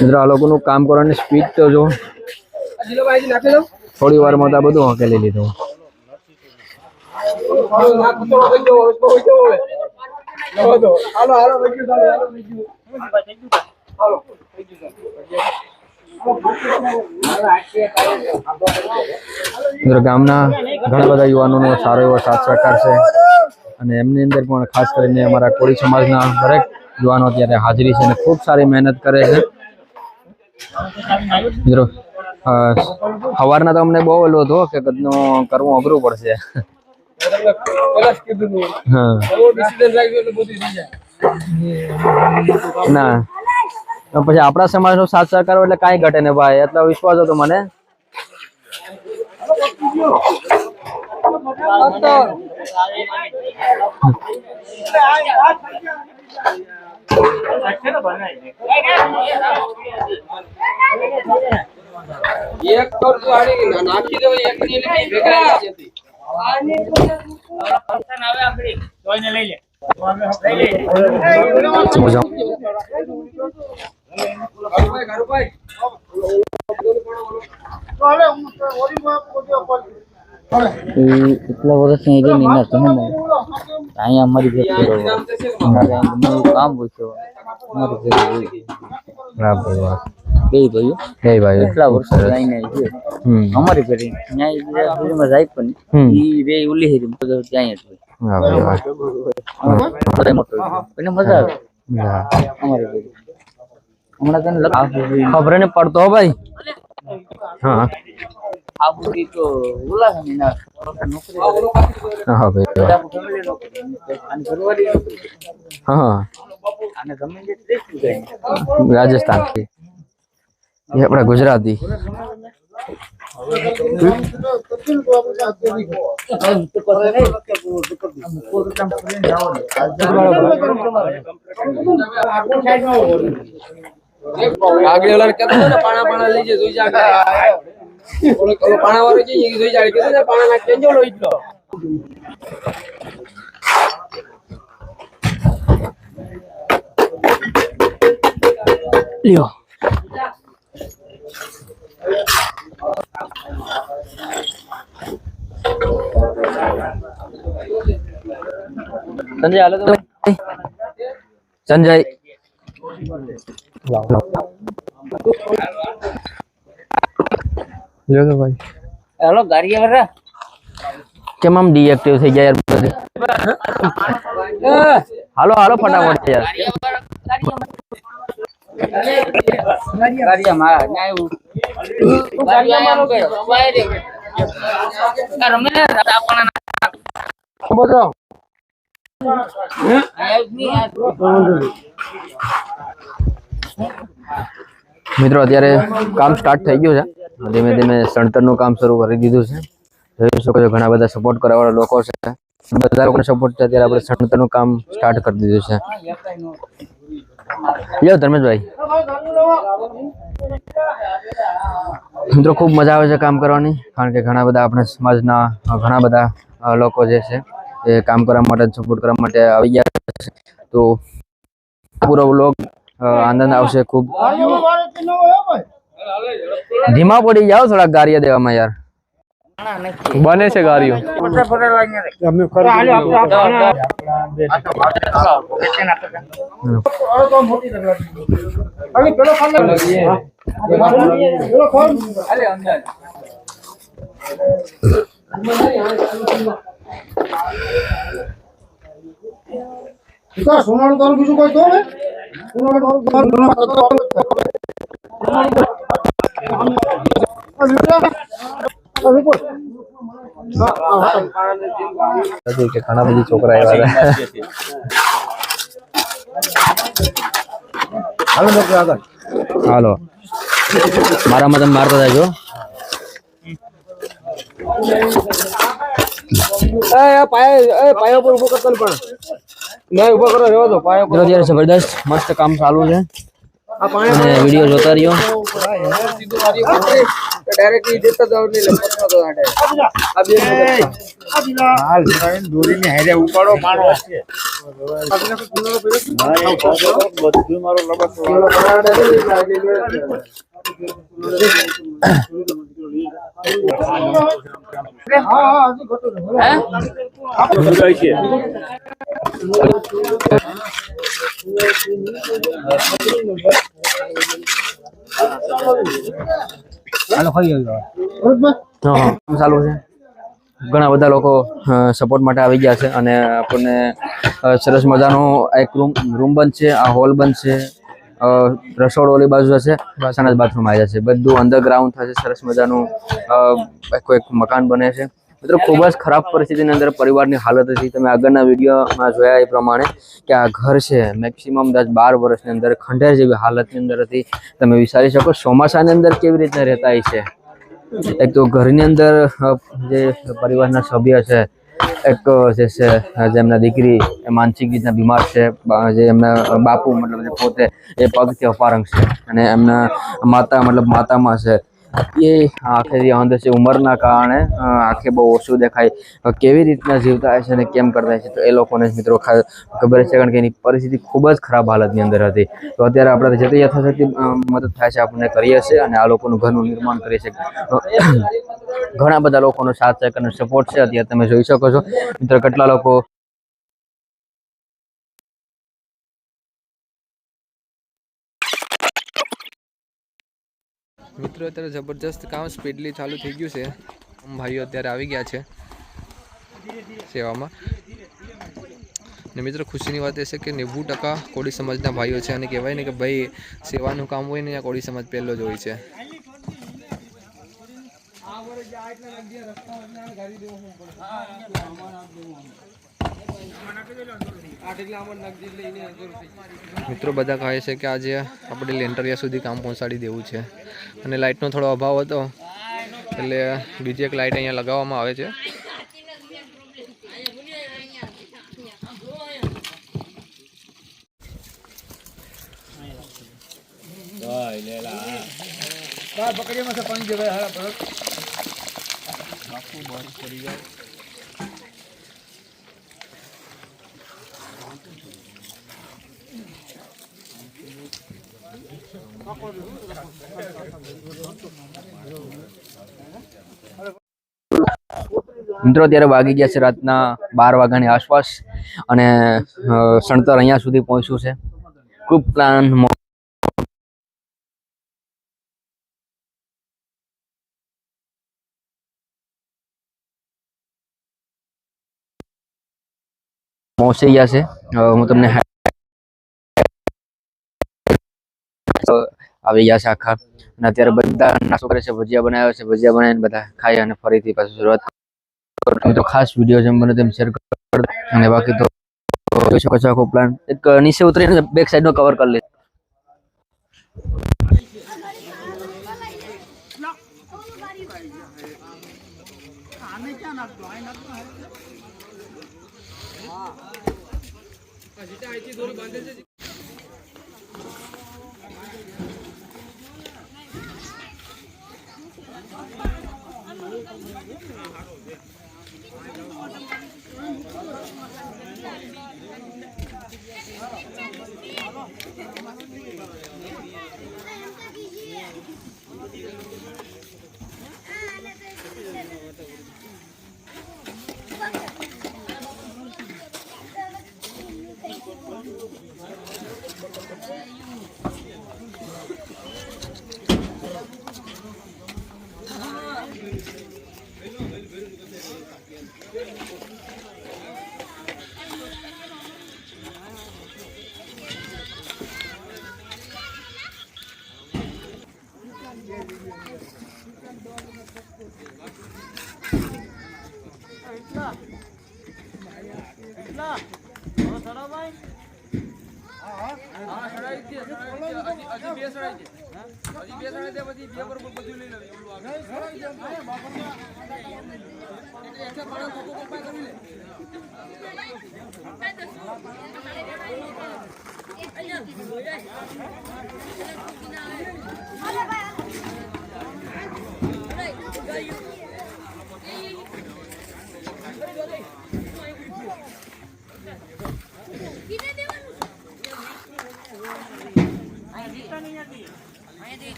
મિત્રો આ લોકોનું કામ કરવાની સ્પીડ તો જો થોડી વારમાં તો આ બધું હકેલી લીધું. ગામના ઘણા બધા યુવાનોનો સારો એવો સાથ સહકાર છે અને એમની અંદર પણ ખાસ કરીને અમારા કોળી સમાજના દરેક યુવાનો અત્યારે હાજરી છે અને ખૂબ સારી મહેનત કરે છે. મિત્રો સવારના તો અમને બહુ ઓલું હતું કે કદનું કરવું અઘરું પડશે. ના પછી આપણા સમાજનો સાથ સહકાર એટલે કાંઈ ઘટે ને ભાઈ, એટલો વિશ્વાસ હતો મને. એટલા વર્ષની એની નિના તમે અહીંયા અમારી ભેટ કરો કામ પૂછો અમારી બે ભાઈઓ એટલા વર્ષ લઈને અમારી ઘરે ન્યાય જાય પણ ઈ રે ઉલી હેરી ત્યાં જ હોય મજા આવે અમારી ઘરે. હમણાં તને ખબર ને પડતો ભાઈ. હા આપું તો ઓલા છે ને નોકરી હા ભાઈ હા અને ગમે તે રાજસ્થાન થી એ આપણા ગુજરાતી. આગળ ઓલા કહેતો ને પાણા લઈ જોઈ જા ઓલો પાણા વાળો છે જોઈ જા કહેતો ને પાણા ના કેજો લો ઈટલો લ્યો. સંજય હાલો તો સંજય લ્યો તો ભાઈ. હાલો ગાડી વરા કેમ આમ ડીએક્ટિવ થઈ ગયા યાર બધે? હાલો હાલો ફટાફટ યાર. ગાડીયા માં ન્યાય ગાડીયા આમ કે વાયરે રમે આપણા બોલો મિત્રો અત્યારે કામ સ્ટાર્ટ થઈ ગયું છે. ધીમે ધીમે સણતરનું કામ શરૂ કરી દીધું છે. જોઈ શકો છો ઘણા બધા સપોર્ટ કરવા વાળા લોકો છે. બધા લોકોને સપોર્ટ છે. અત્યારે આપણે સણતરનું કામ સ્ટાર્ટ કરી દીધું છે. લ્યો ધર્મેશભાઈ. મિત્રો ખૂબ મજા આવે છે કામ કરવાની, કારણ કે ઘણા બધા આપણા સમાજના ઘણા બધા લોકો જે છે એ કામ કરવા માટે સપોર્ટ કરવા માટે આવી ગયા છે. તો પૂરો વ્લોગ આનંદ આવશે. ખૂબ ધીમા પડી જાઓ થોડાક ગાડીયા દેવામાં યાર. બને છે ગાડીઓ. સોનાનું તારું બીજું કોઈ તો ઘણા બધી છોકરા હાલો મારામાં તમે મારતા જાજો. પાયા પર ઉભો કરતા પણ નહીં ઉભો કરો રહેવા દો. પાયા પર અત્યારે જબરદસ્ત મસ્ત કામ ચાલુ છે અને વિડીયો જોતા રહ્યો. ડાયરેક્ટલી દેતા જાવ ને લપટતો તો આડે આ બે હાલ દોરીને હારે ઉપાડો પાણો બધું મારો ચાલુ છે ઘણા બધા લોકો સપોર્ટ માટે આવી ગયા છે અને આપણને સરસ મજાનો એક રૂમ બનશે આ હોલ બનશે રસોડું ઓલી બાજુ હશે સાના બાથરૂમ આવી જશે બધું અંડરગ્રાઉન્ડ થશે સરસ મજાનું એક મકાન બને છે મિત્રો ખૂબ જ ખરાબ પરિસ્થિતિની અંદર પરિવારની હાલત હતી તમે આગળના વિડીયોમાં જોયા એ પ્રમાણે કે આ ઘર છે મેક્સિમમ 10-12 વર્ષની અંદર ખંડેર જેવી હાલતની અંદર હતી તમે વિચારી શકો ચોમાસાની અંદર કેવી રીતના રહેતા છે એક તો ઘરની અંદર જે પરિવારના સભ્ય છે એક જે છે જેમના દીકરી એ માનસિક રીતના બીમાર છે જે એમના બાપુ મતલબ જે પોતે એ પગથી અપારંગ છે અને એમના માતા મતલબ માતામાં છે એ આંખે અંધ છે ઉંમરના કારણે આંખે બહુ ઓછું દેખાય કેવી રીતના જીવતા હશે અને કેમ કરતા હશે તો એ લોકોને મિત્રો ખબર છે કારણ કે એની પરિસ્થિતિ ખૂબ જ ખરાબ હાલતની અંદર હતી તો અત્યારે આપણે જેટલી યથાશક્તિ મદદ થાય છે આપણને કરીએ છીએ અને આ લોકોનું ઘરનું નિર્માણ કરીએ છીએ ઘણા બધા લોકોનો સાથ સહકાર અને સપોર્ટ છે અત્યારે તમે જોઈ શકો છો મિત્રો કેટલા લોકો મિત્રો અત્યારે જબરજસ્ત કામ સ્પીડલી ચાલુ થઈ ગયું છે ભાઈઓ અત્યારે આવી ગયા છે સેવામાં ને મિત્રો ખુશીની વાત એ છે કે 90% કોળી સમાજના ભાઈઓ છે અને કહેવાય ને કે ભાઈ સેવાનું કામ હોય ને ત્યાં કોળી સમાજ પહેલો જ હોય છે મિત્રો બધા કહે છે કે આજે આપણે લેન્ટરિયા સુધી કામ પહોંચાડી દેવું છે અને લાઇટનો થોડો અભાવ હતો એટલે બીજી એક લાઇટ અહીંયા લગાવવામાં આવે છે મિત્રો ત્યારે વાગી ગયા છે રાતના 12 વાગ્યાની આસપાસ અને સણતર અહીંયા સુધી પહોંચ્યું છે ખૂબ પ્લાન પહોંચી ગયા છે હું તમને આવી ગયા છે આખા અને અત્યારે બધા નાસ્તો કરે છે ભજીયા બનાવ્યા છે ભજીયા બનાવીને બધા ખાઈ અને ફરીથી પાછું શરૂઆત તો ખાસ વિડીયો જેમ બને તેમ શેર કરો અને બાકી તો જોઈ શકો છો આખો પ્લાન એક નીચે ઉતરીને બેક સાઈડ નો કવર કરી લે